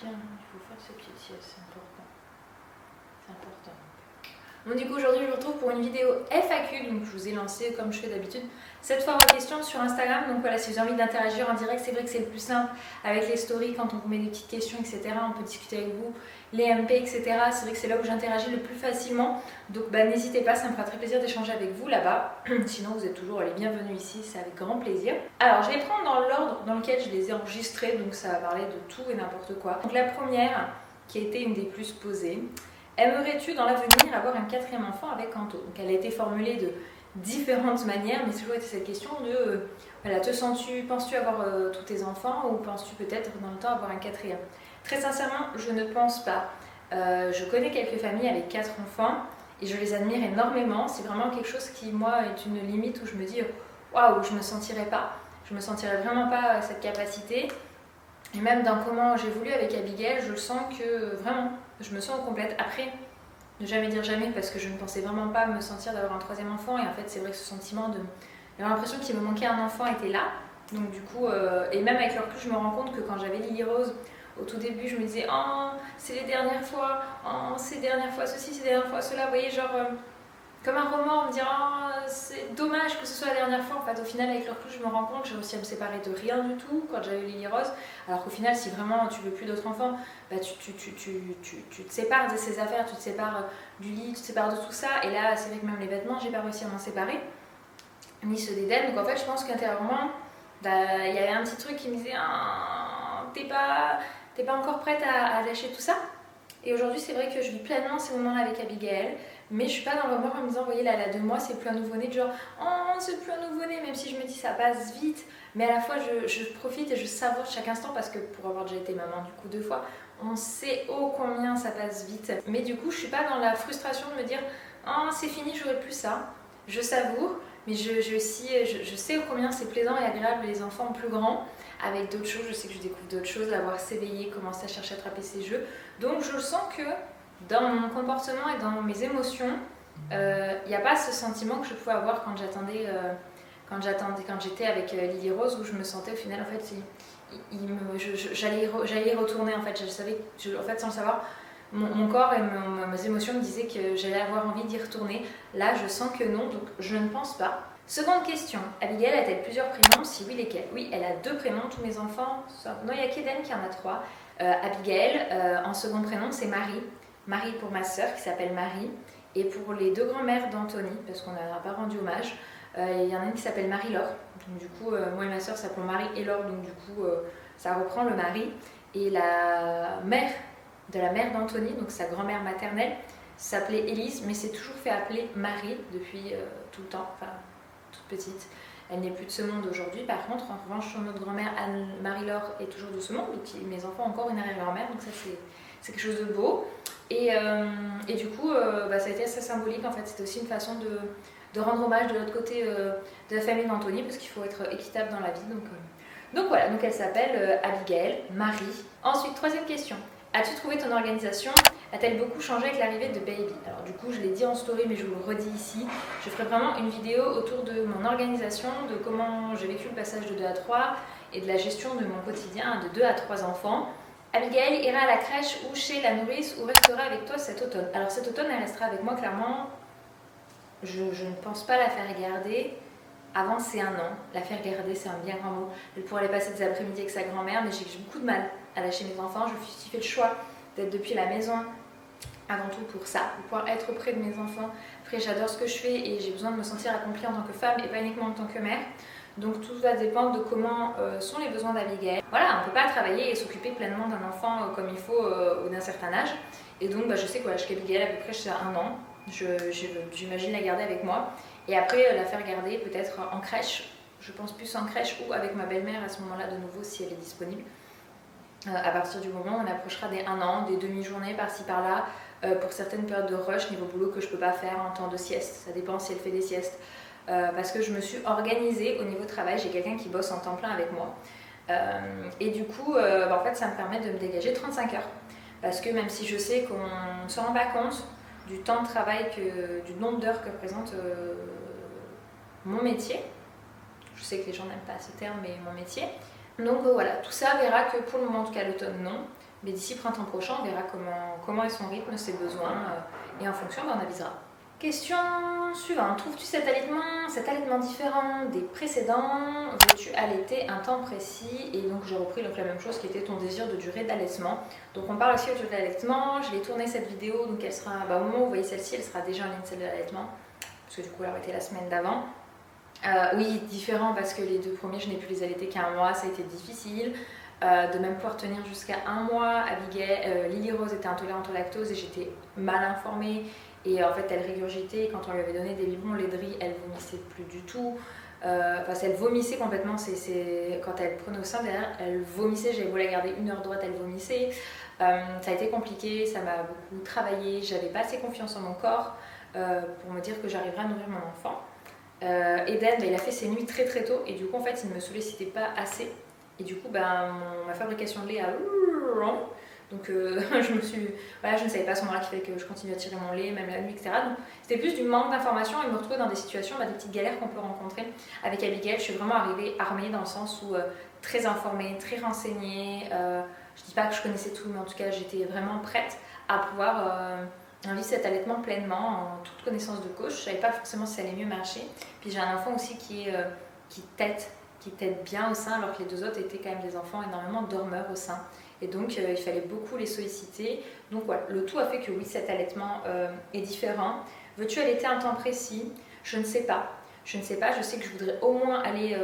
bien, il faut faire ces petites siestes, c'est important. C'est important. Donc du coup aujourd'hui je vous retrouve pour une vidéo FAQ, donc je vous ai lancé comme je fais d'habitude cette fois vos questions sur Instagram. Donc voilà, si vous avez envie d'interagir en direct, c'est vrai que c'est le plus simple avec les stories, quand on vous met des petites questions, etc. On peut discuter avec vous, les MP, etc. C'est vrai que c'est là où j'interagis le plus facilement. Donc n'hésitez pas, ça me fera très plaisir d'échanger avec vous là-bas. Sinon vous êtes toujours les bienvenus ici, c'est avec grand plaisir. Alors je vais prendre dans l'ordre dans lequel je les ai enregistrés, donc ça va parler de tout et n'importe quoi. Donc la première, qui a été une des plus posées: aimerais-tu dans l'avenir avoir un 4e enfant avec Anto? Donc elle a été formulée de différentes manières, mais c'est toujours été cette question de voilà, penses-tu avoir tous tes enfants, ou penses-tu peut-être dans le temps avoir un 4e? Très sincèrement, je ne pense pas. Je connais quelques familles avec 4 enfants et je les admire énormément. C'est vraiment quelque chose qui, moi, est une limite où je me dis waouh, je me sentirais pas. Je me sentirais vraiment pas cette capacité. Et même dans comment j'ai voulu avec Abigail, je sens que vraiment, je me sens complète. Après, ne jamais dire jamais, parce que je ne pensais vraiment pas me sentir d'avoir un 3e enfant. Et en fait, c'est vrai que ce sentiment de... J'avais l'impression qu'il me manquait un enfant était là. Donc du coup, et même avec le recul, je me rends compte que quand j'avais Lily Rose, au tout début, je me disais « Oh, c'est les dernières fois, oh, ces dernières fois ceci, ces dernières fois cela ». Vous voyez, genre... comme un remords, me dire oh, c'est dommage que ce soit la dernière fois. En fait, au final, avec le recul, je me rends compte que j'ai réussi à me séparer de rien du tout quand j'avais eu Lily Rose. Alors qu'au final, si vraiment tu veux plus d'autres enfants, bah, tu te sépares de ces affaires, tu te sépares du lit, tu te sépares de tout ça. Et là, c'est vrai que même les vêtements, j'ai pas réussi à m'en séparer, ni ceux d'Eden. Donc en fait, je pense qu'intérieurement, bah, y avait un petit truc qui me disait oh, t'es pas encore prête à lâcher tout ça. Et aujourd'hui, c'est vrai que je vis pleinement ces moments-là avec Abigail, mais je suis pas dans le remords en me disant, vous voyez, là, elle a 2 mois, c'est plus un nouveau-né, de genre, oh, c'est plus un nouveau-né, même si je me dis ça passe vite, mais à la fois, je profite et je savoure chaque instant, parce que pour avoir déjà été maman, du coup, 2 fois, on sait ô combien ça passe vite. Mais du coup, je suis pas dans la frustration de me dire, oh, c'est fini, j'aurai plus ça. Je savoure, mais je sais ô combien c'est plaisant et agréable les enfants plus grands, avec d'autres choses. Je sais que je découvre d'autres choses, la voir s'éveiller, commencer à chercher à attraper ses jeux. Donc je sens que dans mon comportement et dans mes émotions, il n'y a pas ce sentiment que je pouvais avoir quand j'étais avec Lily Rose, où je me sentais au final, en fait, j'allais y retourner. En fait, en fait, sans le savoir, mon corps et mes émotions me disaient que j'allais avoir envie d'y retourner. Là, je sens que non, donc je ne pense pas. Seconde question, Abigail a-t-elle plusieurs prénoms? Si oui, lesquels? Oui, elle a 2 prénoms, tous mes enfants. Non, il n'y a qu'Eden qui en a 3. Abigail, en second prénom, c'est Marie. Marie pour ma sœur qui s'appelle Marie. Et pour les 2 grands-mères d'Anthony, parce qu'on n'a pas rendu hommage, il y en a une qui s'appelle Marie-Laure. Donc du coup, moi et ma sœur s'appelons Marie et Laure, donc du coup, ça reprend le mari. Et la mère de la mère d'Anthony, donc sa grand-mère maternelle, s'appelait Élise, mais s'est toujours fait appeler Marie depuis tout le temps, enfin toute petite. Elle n'est plus de ce monde aujourd'hui. Par contre, en revanche, notre grand-mère Marie-Laure est toujours de ce monde, donc mes enfants ont encore une arrière-grand-mère, donc ça c'est quelque chose de beau. Et du coup, ça a été assez symbolique. En fait, c'était aussi une façon de rendre hommage de l'autre côté de la famille d'Anthony, parce qu'il faut être équitable dans la vie. Donc voilà, donc elle s'appelle Abigail, Marie. Ensuite, 3e question. As-tu trouvé ton organisation? A-t-elle beaucoup changé avec l'arrivée de Baby? Alors du coup, je l'ai dit en story, mais je vous le redis ici. Je ferai vraiment une vidéo autour de mon organisation, de comment j'ai vécu le passage de 2 à 3 et de la gestion de mon quotidien de 2 à 3 enfants. Abigail ira à la crèche ou chez la nourrice ou restera avec toi cet automne? Alors cet automne, elle restera avec moi, clairement. Je ne pense pas la faire garder avant ses 1 an. La faire garder, c'est un bien grand mot. Elle pourrait aller passer des après-midi avec sa grand-mère, mais j'ai beaucoup de mal à lâcher mes enfants. Je me suis fait le choix d'être depuis la maison avant tout pour ça, pour pouvoir être auprès de mes enfants. Après, j'adore ce que je fais et j'ai besoin de me sentir accomplie en tant que femme et pas uniquement en tant que mère. Donc tout va dépendre de comment sont les besoins d'Abigail. Voilà, on ne peut pas travailler et s'occuper pleinement d'un enfant comme il faut ou d'un certain âge. Et donc je sais qu'à l'âge qu'Abigail, à peu près jusqu'à 1 an, j'imagine la garder avec moi. Et après la faire garder peut-être en crèche, je pense plus en crèche ou avec ma belle-mère à ce moment-là de nouveau si elle est disponible. À partir du moment où on approchera des 1 an, des demi-journées par-ci par-là, pour certaines périodes de rush niveau boulot que je ne peux pas faire en temps de sieste, ça dépend si elle fait des siestes. Parce que je me suis organisée au niveau travail, j'ai quelqu'un qui bosse en temps plein avec moi. Et du coup, en fait, ça me permet de me dégager 35 heures. Parce que même si je sais qu'on ne se rend pas compte du temps de travail, du nombre d'heures que représente mon métier, je sais que les gens n'aiment pas ce terme, mais mon métier. Donc voilà, tout ça verra que pour le moment, en tout cas l'automne, non. Mais d'ici printemps prochain, on verra comment est son rythme, ses besoins, et en fonction, on avisera. Question suivante. Trouves-tu cet allaitement différent des précédents? Veux-tu allaiter un temps précis? Et donc j'ai repris la même chose qui était ton désir de durée d'allaitement. Donc on parle aussi de durée d'allaitement. Je l'ai tourné cette vidéo, donc elle sera, au moment où vous voyez celle-ci, elle sera déjà en ligne, celle de l'allaitement. Parce que du coup elle aurait été la semaine d'avant. Oui, différent parce que les 2 premiers, je n'ai pu les allaiter qu'un mois, ça a été difficile. De même pouvoir tenir jusqu'à 1 mois. Lily Rose était intolérante au lactose et j'étais mal informée. Et en fait, elle régurgitait. Quand on lui avait donné des biberons lait de riz, elle vomissait plus du tout. Elle vomissait complètement. Quand elle prenait au sein derrière, elle vomissait. J'avais beau la garder 1 heure droite, elle vomissait. Ça a été compliqué, ça m'a beaucoup travaillé. J'avais pas assez confiance en mon corps pour me dire que j'arriverais à nourrir mon enfant. Eden, il a fait ses nuits très très tôt et du coup, en fait, il ne me sollicitait pas assez. Et du coup, ma fabrication de lait a... Donc je ne savais pas à ce moment-là qu'il fallait que je continue à tirer mon lait, même la nuit, etc. Donc c'était plus du manque d'informations et me retrouver dans des situations, des petites galères qu'on peut rencontrer. Avec Abigail, je suis vraiment arrivée armée dans le sens où très informée, très renseignée. Je dis pas que je connaissais tout, mais en tout cas j'étais vraiment prête à pouvoir vivre cet allaitement pleinement, en toute connaissance de cause. Je savais pas forcément si ça allait mieux marcher. Puis j'ai un enfant aussi qui tète bien au sein, alors que les 2 autres étaient quand même des enfants énormément dormeurs au sein. Et donc il fallait beaucoup les solliciter. Donc voilà, le tout a fait que oui, cet allaitement est différent. Veux-tu allaiter un temps précis? Je ne sais pas. Je sais que je voudrais au moins aller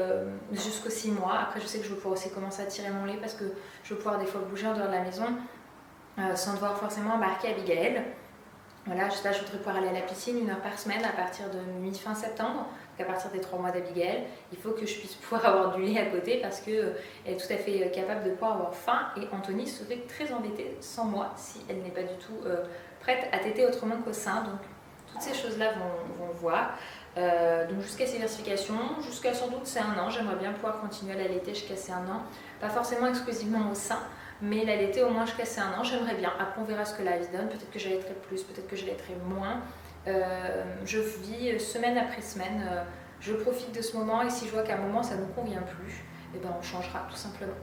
jusqu'aux 6 mois. Après, je sais que je vais pouvoir aussi commencer à tirer mon lait parce que je vais pouvoir des fois bouger en dehors de la maison sans devoir forcément embarquer Abigail. Voilà, je voudrais pouvoir aller à la piscine 1 heure par semaine à partir de mi-fin septembre. Donc à partir des 3 mois d'Abigail, il faut que je puisse pouvoir avoir du lait à côté parce qu'elle est tout à fait capable de pouvoir avoir faim. Et Anthony serait très embêtée sans moi si elle n'est pas du tout prête à téter autrement qu'au sein. Donc toutes ces choses-là vont voir. Donc jusqu'à ces versifications, jusqu'à sans doute c'est 1 an. J'aimerais bien pouvoir continuer à l'allaiter jusqu'à ces 1 an. Pas forcément exclusivement au sein, mais l'allaiter au moins jusqu'à ces 1 an, j'aimerais bien. Après on verra ce que la vie donne, peut-être que j'allaiterai plus, peut-être que j'allaiterai moins. Je vis semaine après semaine, je profite de ce moment et si je vois qu'à un moment ça ne nous convient plus, on changera tout simplement.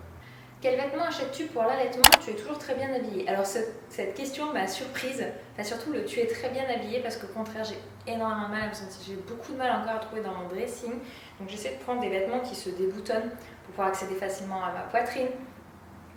Quels vêtements achètes-tu pour l'allaitement? Tu es toujours très bien habillée. Alors cette question m'a surprise, surtout le tu es très bien habillée parce qu'au contraire j'ai énormément de mal à me sentir, j'ai beaucoup de mal encore à trouver dans mon dressing. Donc j'essaie de prendre des vêtements qui se déboutonnent pour pouvoir accéder facilement à ma poitrine,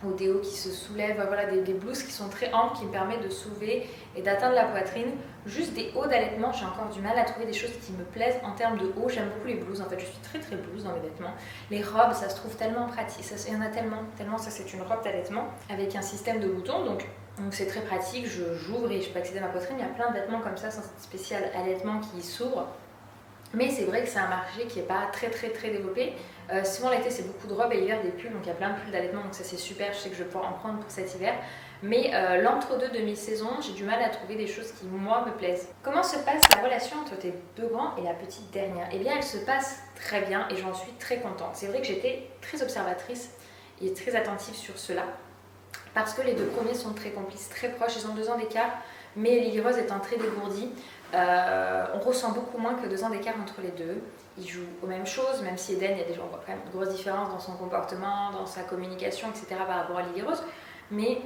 ou des hauts qui se soulèvent, voilà, des blouses qui sont très amples, qui me permettent de soulever et d'atteindre la poitrine. Juste des hauts d'allaitement, j'ai encore du mal à trouver des choses qui me plaisent en termes de hauts. J'aime beaucoup les blouses, en fait, je suis très très blouse dans les vêtements. Les robes, ça se trouve tellement pratique, il y en a tellement, ça c'est une robe d'allaitement avec un système de boutons, donc c'est très pratique, j'ouvre et je peux accéder à ma poitrine. Il y a plein de vêtements comme ça, sans spécial allaitement qui s'ouvrent. Mais c'est vrai que c'est un marché qui n'est pas très très très développé. Souvent l'été c'est beaucoup de robes et l'hiver des pulls, donc il y a plein de pulls d'allaitement, donc ça c'est super, je sais que je vais pouvoir en prendre pour cet hiver. Mais l'entre-deux de mi-saison, j'ai du mal à trouver des choses qui moi me plaisent. Comment se passe la relation entre tes 2 grands et la petite dernière? Eh bien elle se passe très bien et j'en suis très contente. C'est vrai que j'étais très observatrice et très attentive sur cela, parce que les 2 premiers sont très complices, très proches, ils ont 2 ans d'écart, mais Lily Rose étant très dégourdie, on ressent beaucoup moins que 2 ans d'écart entre les 2. Ils jouent aux mêmes choses, même si Eden, on voit quand même une grosse différence dans son comportement, dans sa communication, etc. par rapport à Lily Rose. Mais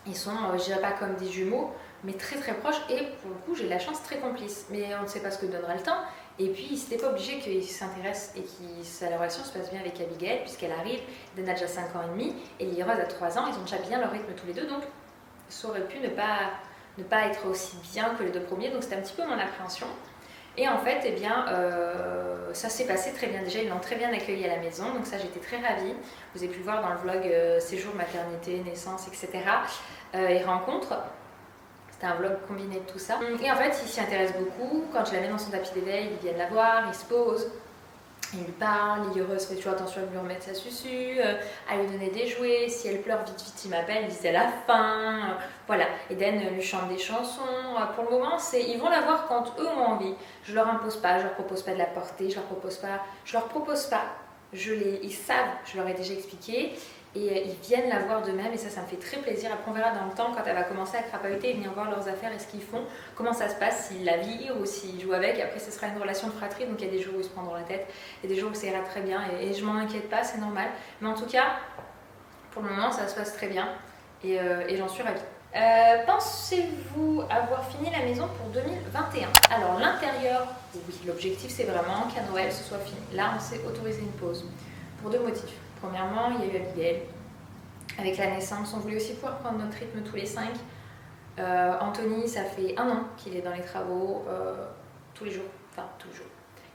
ils sont, je dirais pas comme des jumeaux, mais très très proches et pour le coup, j'ai de la chance, très complices. Mais on ne sait pas ce que donnera le temps. Et puis, c'était pas obligé qu'ils s'intéressent et que la relation se passe bien avec Abigail, puisqu'elle arrive. Eden a déjà 5 ans et demi et Lily Rose a 3 ans. Ils ont déjà bien leur rythme tous les deux, donc ça aurait pu ne pas être aussi bien que les 2 premiers. Donc c'était un petit peu mon appréhension. Et en fait, ça s'est passé très bien. Déjà, ils l'ont très bien accueilli à la maison, donc ça, j'étais très ravie. Vous avez pu le voir dans le vlog séjour, maternité, naissance, etc. Et rencontres. C'était un vlog combiné de tout ça. Et en fait, ils s'y intéressent beaucoup. Quand je la mets dans son tapis d'éveil, ils viennent la voir, ils se posent. Il lui parle, Lily Rose fait toujours attention à lui remettre sa susu, à lui donner des jouets. Si elle pleure, vite vite il m'appelle, il dit elle a faim. Voilà, Eden lui chante des chansons. Pour le moment, ils vont la voir quand eux ont envie. Je leur impose pas, je leur propose pas de la porter, je leur propose pas. Ils savent, je leur ai déjà expliqué. Et ils viennent la voir d'eux-mêmes et ça me fait très plaisir. Après on verra dans le temps quand elle va commencer à crapahuter et venir voir leurs affaires et ce qu'ils font, comment ça se passe, s'ils la virent ou s'ils jouent avec. Après ce sera une relation de fratrie, donc il y a des jours où ils se prendront la tête, il y a des jours où ça ira très bien et je m'en inquiète pas, c'est normal. Mais en tout cas, pour le moment ça se passe très bien et j'en suis ravie. Pensez-vous avoir fini la maison pour 2021? Alors l'intérieur, oui, l'objectif c'est vraiment qu'à Noël ce soit fini. Là on s'est autorisé une pause pour 2 motifs. Premièrement, il y a eu Abigail. Avec la naissance, on voulait aussi pouvoir prendre notre rythme tous les 5. Anthony, ça fait 1 an qu'il est dans les travaux tous les jours, enfin tous les jours,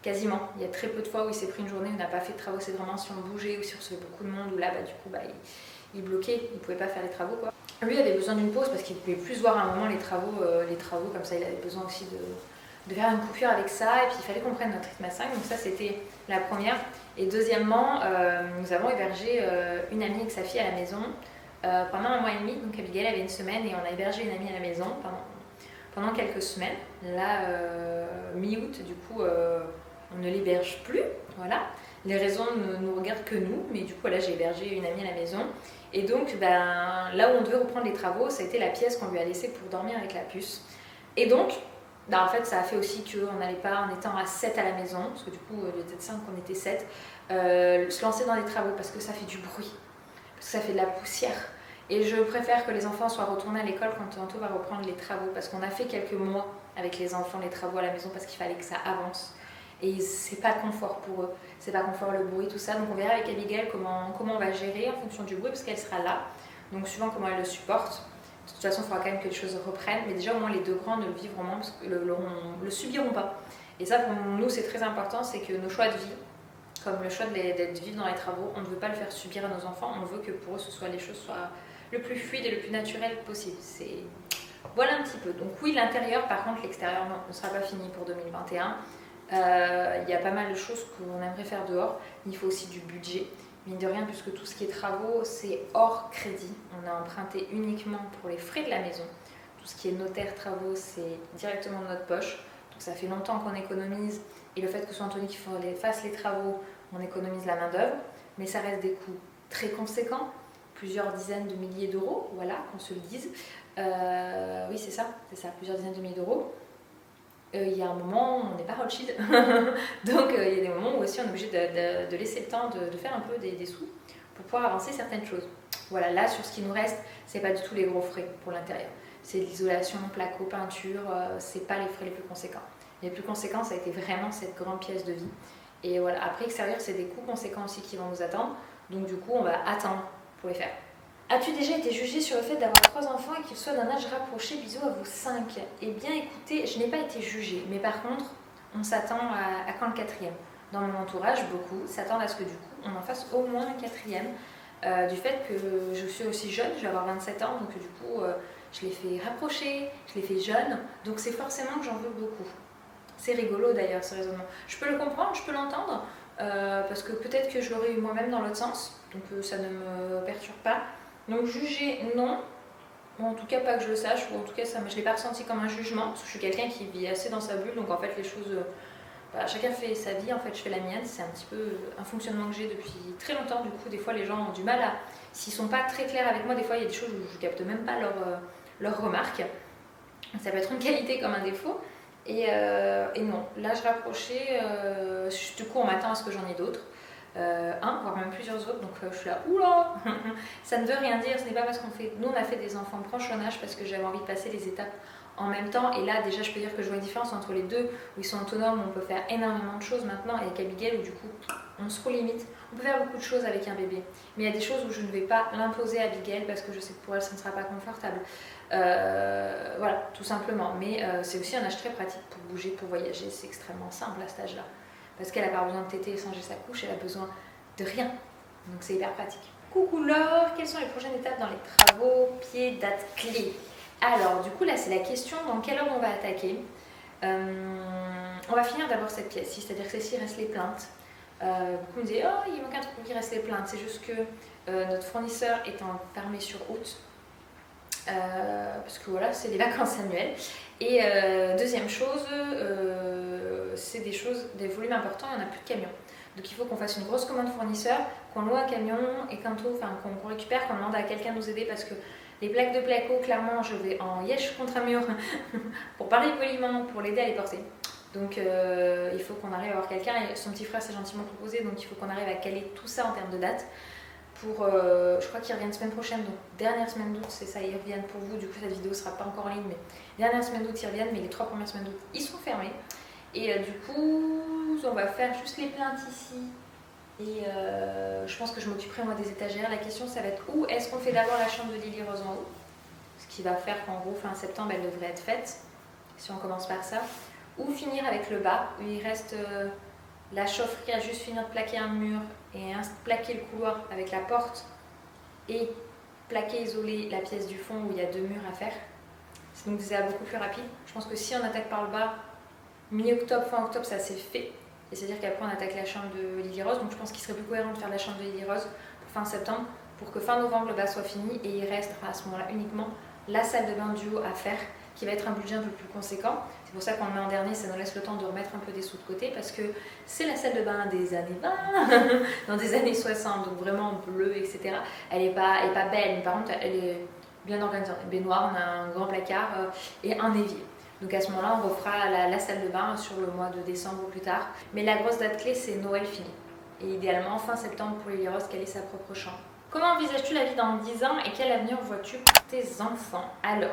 quasiment. Il y a très peu de fois où il s'est pris une journée où on n'a pas fait de travaux, c'est vraiment si on bougeait ou si on recevait beaucoup de monde, où là du coup il bloquait, il ne pouvait pas faire les travaux quoi. Lui avait besoin d'une pause parce qu'il ne pouvait plus voir à un moment les travaux comme ça, il avait besoin aussi de faire une coupure avec ça, et puis il fallait qu'on prenne notre rythme à 5, donc ça c'était la première. Et deuxièmement, nous avons hébergé une amie avec sa fille à la maison pendant 1 mois et demi, donc Abigail avait 1 semaine et on a hébergé une amie à la maison pendant quelques semaines. Là, mi-août, du coup, on ne l'héberge plus, voilà. Les raisons ne nous regardent que nous, mais du coup, là, j'ai hébergé une amie à la maison. Et donc, là où on devait reprendre les travaux, ça a été la pièce qu'on lui a laissée pour dormir avec la puce. Et donc, en fait, ça a fait aussi qu'on n'allait pas, en étant à 7 à la maison, parce que du coup, au lieu d'être 5, on était 7, se lancer dans les travaux, parce que ça fait du bruit, parce que ça fait de la poussière. Et je préfère que les enfants soient retournés à l'école quand Anto va reprendre les travaux, parce qu'on a fait quelques mois avec les enfants les travaux à la maison, parce qu'il fallait que ça avance. Et c'est pas confort pour eux, c'est pas confort le bruit, tout ça. Donc on verra avec Abigail comment on va gérer en fonction du bruit, parce qu'elle sera là. Donc suivant comment elle le supporte. De toute façon, il faudra quand même que les choses reprennent. Mais déjà, au moins, les 2 grands ne le vivront moins, parce que le subiront pas. Et ça, pour nous, c'est très important, c'est que nos choix de vie, comme le choix de vivre dans les travaux, on ne veut pas le faire subir à nos enfants. On veut que pour eux, les choses soient le plus fluide et le plus naturel possible. Voilà un petit peu. Donc oui, l'intérieur, par contre, l'extérieur, non, ne sera pas fini pour 2021. Il y a pas mal de choses qu'on aimerait faire dehors. Il faut aussi du budget. Mine de rien, puisque tout ce qui est travaux, c'est hors crédit. On a emprunté uniquement pour les frais de la maison. Tout ce qui est notaire, travaux, c'est directement de notre poche. Donc ça fait longtemps qu'on économise. Et le fait que ce soit Anthony qui fasse les travaux, on économise la main-d'œuvre. Mais ça reste des coûts très conséquents. Plusieurs dizaines de milliers d'euros, voilà, qu'on se le dise. Oui, c'est ça, plusieurs dizaines de milliers d'euros. Il y a un moment où on n'est pas Rothschild, donc il y a des moments où aussi on est obligé de laisser le temps de faire un peu des sous pour pouvoir avancer certaines choses. Voilà, là sur ce qui nous reste, c'est pas du tout les gros frais pour l'intérieur. C'est l'isolation, placo, peinture, c'est pas les frais les plus conséquents. Les plus conséquents, ça a été vraiment cette grande pièce de vie. Et voilà, après extérieur, c'est des coûts conséquents aussi qui vont nous attendre, donc du coup on va attendre pour les faire. As-tu déjà été jugée sur le fait d'avoir 3 enfants et qu'ils soient d'un âge rapproché? Bisous à vous 5. Eh bien écoutez, je n'ai pas été jugée, mais par contre, on s'attend à quand le 4e? Dans mon entourage, beaucoup s'attendent à ce que du coup, on en fasse au moins un 4e. Du fait que je suis aussi jeune, je vais avoir 27 ans, donc du coup, je l'ai fait rapprocher, je l'ai fait jeune, donc c'est forcément que j'en veux beaucoup. C'est rigolo d'ailleurs ce raisonnement. Je peux le comprendre, je peux l'entendre, parce que peut-être que je l'aurais eu moi-même dans l'autre sens, donc ça ne me perturbe pas. Donc juger, non, ou en tout cas pas que je le sache, ou en tout cas je ne l'ai pas ressenti comme un jugement, parce que je suis quelqu'un qui vit assez dans sa bulle, donc en fait les choses, chacun fait sa vie, en fait je fais la mienne, c'est un petit peu un fonctionnement que j'ai depuis très longtemps, du coup des fois les gens ont du mal à, s'ils sont pas très clairs avec moi, des fois il y a des choses où je capte même pas leurs remarques, ça peut être une qualité comme un défaut, et non, l'âge rapproché, du coup on m'attend à ce que j'en ai d'autres. Voire même plusieurs autres, donc je suis là, oula, ça ne veut rien dire, ce n'est pas parce qu'on fait, nous on a fait des enfants proches en âge parce que j'avais envie de passer les étapes en même temps, et là déjà je peux dire que je vois une différence entre les deux, où ils sont autonomes, où on peut faire énormément de choses maintenant, et avec Abigail où du coup on se limite, on peut faire beaucoup de choses avec un bébé, mais il y a des choses où je ne vais pas l'imposer à Abigail parce que je sais que pour elle ça ne sera pas confortable, voilà, tout simplement, mais c'est aussi un âge très pratique pour bouger, pour voyager, c'est extrêmement simple à cet âge-là. Parce qu'elle n'a pas besoin de téter et changer sa couche, elle a besoin de rien. Donc c'est hyper pratique. Coucou Laure, quelles sont les prochaines étapes dans les travaux, pieds, dates clés? Alors du coup là c'est la question dans quelle ordre on va attaquer. On va finir d'abord cette pièce-ci, c'est-à-dire que celle-ci reste les plaintes. Beaucoup me disaient oh il manque un truc pour qu'il reste les plaintes, c'est juste que notre fournisseur est fermé sur août. Parce que voilà, c'est les vacances annuelles. Et deuxième chose, c'est des volumes importants, il n'y en a plus de camions. Donc il faut qu'on fasse une grosse commande fournisseur, qu'on loue un camion et qu'on récupère, qu'on demande à quelqu'un de nous aider parce que les plaques de placo, clairement, je vais en yèche contre un mur pour parler poliment, pour l'aider à les porter. Donc il faut qu'on arrive à avoir quelqu'un, et son petit frère s'est gentiment proposé, donc il faut qu'on arrive à caler tout ça en termes de date je crois qu'ils reviennent semaine prochaine, donc dernière semaine d'août, c'est ça, ils reviennent pour vous. Du coup, cette vidéo sera pas encore en ligne, mais dernière semaine d'août, ils reviennent, mais les 3 premières semaines d'août, ils sont fermés. Et du coup, on va faire juste les plaintes ici. Et je pense que je m'occuperai moi des étagères. La question, ça va être où est-ce qu'on fait d'abord la chambre de Lily Rose en haut, ce qui va faire qu'en gros, fin septembre, elle devrait être faite, si on commence par ça. Ou finir avec le bas, où il reste la chaufferie à juste finir de plaquer un mur et plaquer le couloir avec la porte et plaquer, isoler la pièce du fond où il y a 2 murs à faire. Donc c'est beaucoup plus rapide. Je pense que si on attaque par le bas, mi-octobre, fin octobre, ça c'est fait. Et c'est-à-dire qu'après on attaque la chambre de Lily Rose. Donc je pense qu'il serait plus cohérent de faire la chambre de Lily Rose pour fin septembre, pour que fin novembre le bas soit fini et il reste à ce moment-là uniquement la salle de bain du haut à faire, qui va être un budget un peu plus conséquent. C'est pour ça qu'on le met en dernier, ça nous laisse le temps de remettre un peu des sous de côté, parce que c'est la salle de bain des années 20, dans des années 60, donc vraiment bleu, etc. Elle n'est pas belle, mais par contre elle est bien organisée. Une baignoire, on a un grand placard et un évier. Donc à ce moment-là, on refera la salle de bain sur le mois de décembre ou plus tard. Mais la grosse date clé, c'est Noël fini. Et idéalement, fin septembre pour Lily Rose, qu'elle ait sa propre chambre. Comment envisages-tu la vie dans 10 ans et quel avenir vois-tu pour tes enfants? Alors,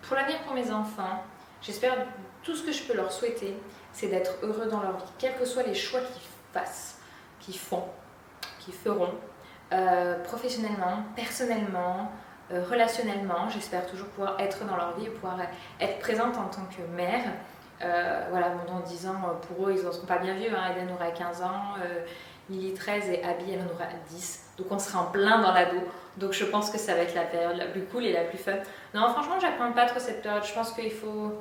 pour l'avenir pour mes enfants, j'espère tout ce que je peux leur souhaiter, c'est d'être heureux dans leur vie, quels que soient les choix qu'ils fassent, qu'ils font, qu'ils feront, professionnellement, personnellement, relationnellement. J'espère toujours pouvoir être dans leur vie et pouvoir être présente en tant que mère. Voilà, dans 10 ans, pour eux, ils n'en seront pas bien vieux. Hein. Eden aura 15 ans, Lily 13 et Abby, elle en aura 10. Donc on sera en plein dans l'ado. Donc je pense que ça va être la période la plus cool et la plus fun. Non, franchement, j'apprends pas trop cette période. Je pense qu'il faut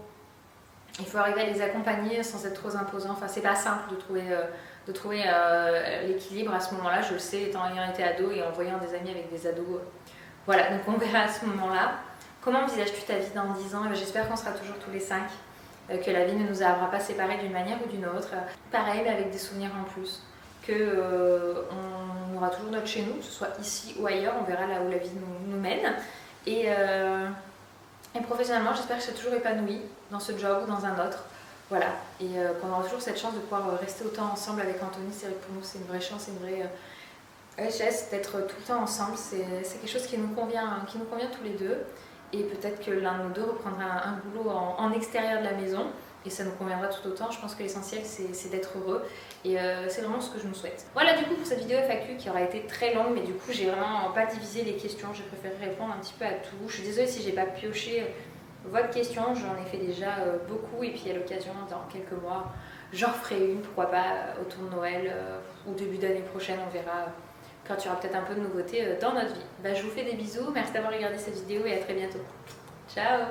arriver à les accompagner sans être trop imposant. Enfin, c'est pas simple de trouver l'équilibre à ce moment-là. Je le sais, ayant été ado et en voyant des amis avec des ados. Voilà, donc on verra à ce moment-là. Comment envisages-tu ta vie dans 10 ans? J'espère qu'on sera toujours tous les 5. Que la vie ne nous aura pas séparés d'une manière ou d'une autre. Pareil, mais avec des souvenirs en plus. On aura toujours notre chez nous, que ce soit ici ou ailleurs, on verra là où la vie nous mène. Et professionnellement, j'espère que je serai toujours épanouie dans ce job ou dans un autre. Voilà, et qu'on aura toujours cette chance de pouvoir rester autant ensemble avec Anthony. C'est vrai que pour nous, c'est une vraie chance, c'est une vraie richesse d'être tout le temps ensemble. C'est quelque chose qui nous convient tous les deux. Et peut-être que l'un de nous deux reprendra un boulot en extérieur de la maison. Et ça nous conviendra tout autant. Je pense que l'essentiel, c'est d'être heureux. Et c'est vraiment ce que je nous souhaite. Voilà du coup pour cette vidéo FAQ qui aura été très longue. Mais du coup, j'ai vraiment pas divisé les questions. J'ai préféré répondre un petit peu à tout. Je suis désolée si j'ai pas pioché votre question. J'en ai fait déjà beaucoup. Et puis à l'occasion, dans quelques mois, j'en ferai une. Pourquoi pas autour de Noël ou début d'année prochaine. On verra quand il y aura peut-être un peu de nouveauté dans notre vie. Je vous fais des bisous. Merci d'avoir regardé cette vidéo et à très bientôt. Ciao.